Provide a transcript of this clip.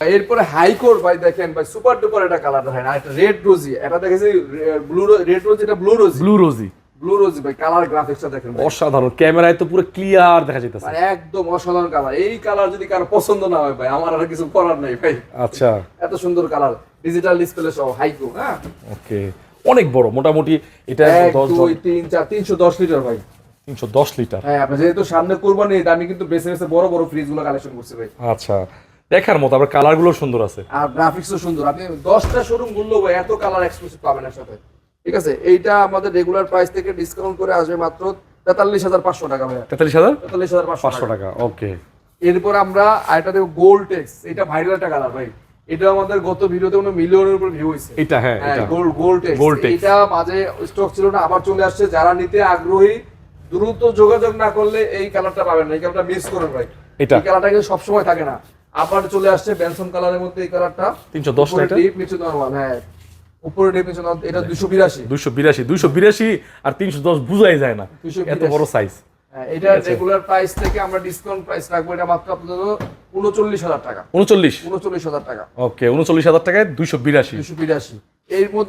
এরপরে হাইকোর ভাই দেখেন ভাই সুপার ডুপার একটা কালার দেখেন, আর একটা রেড রোজি, এটা দেখেছি ব্লু রেড রোজি, এটা ব্লু রোজি। ব্লু রোজি ভাই, কালার গ্রাফিক্সটা দেখেন অসাধারণ, ক্যামেরায় তো পুরো ক্লিয়ার দেখা যাইতেছে, মানে একদম অসাধারণ কালার। এই কালার যদি কারো পছন্দ না হয় ভাই, আমার আর কিছু করার নাই ভাই। আচ্ছা, এত সুন্দর কালার, ডিজিটাল ডিসপ্লে সহ হাইকো। হ্যাঁ, ওকে, অনেক বড়, মোটামুটি এটা 1 2 3 4 310 লিটার ভাই, 310 লিটার। হ্যাঁ, আপনি যেহেতু সামনে কুরবানি, আমি কিন্তু বেছে বেছে বড় বড় ফ্রিজ গুলো কালেকশন করছি ভাই। আচ্ছা, দেখার মতো, আবার কালার গুলো সুন্দর আছে, আর গ্রাফিক্সও সুন্দর। আপনি 10টা শোরুম ঘুরলো ভাই, এত কালার এক্সক্লুসিভ পাবেন একসাথে। ঠিক আছে, এইটা আমাদের রেগুলার প্রাইস থেকে ডিসকাউন্ট করে আসবে মাত্র 43,500 টাকা ভাই। 43,500 টাকা। ওকে, এরপর আমরা আরেকটা দেব গোল্ড টেক্স, এটা ভাইরাল একটা কালার ভাই। এটা আমাদের গত ভিডিওতে কোনো মিলিয়নের উপর ভিউ হইছে। এটা হ্যাঁ, এটা গোল্ড টেক্স, এটা মাঝে স্টক ছিল না, আবার চলে আসছে। যারা নিতে আগ্রহী দ্রুত যোগাযোগ না করলে এই কালারটা পাবেন না, এই কালারটা মিস করেন ভাই। এই কালারটা কিন্তু সব সময় থাকে না, আবার চলে আসছে বেনসন কালারের মধ্যে এই কালারটা। 310 টাকা, ডিপ নিচে নরমাল, হ্যাঁ, উপরে ডিপ নিচে নরমাল। এটা 282 আর 310 বুঝাই যায় না, এত বড় সাইজ। এটা রেগুলার প্রাইস থেকে আমরা ডিসকাউন্ট প্রাইস রাখবো, এটা মাত্র আপনাদের 39,000 টাকা। 39,000 টাকা। ওকে, 39,000 টাকায় 282। এর মধ্যে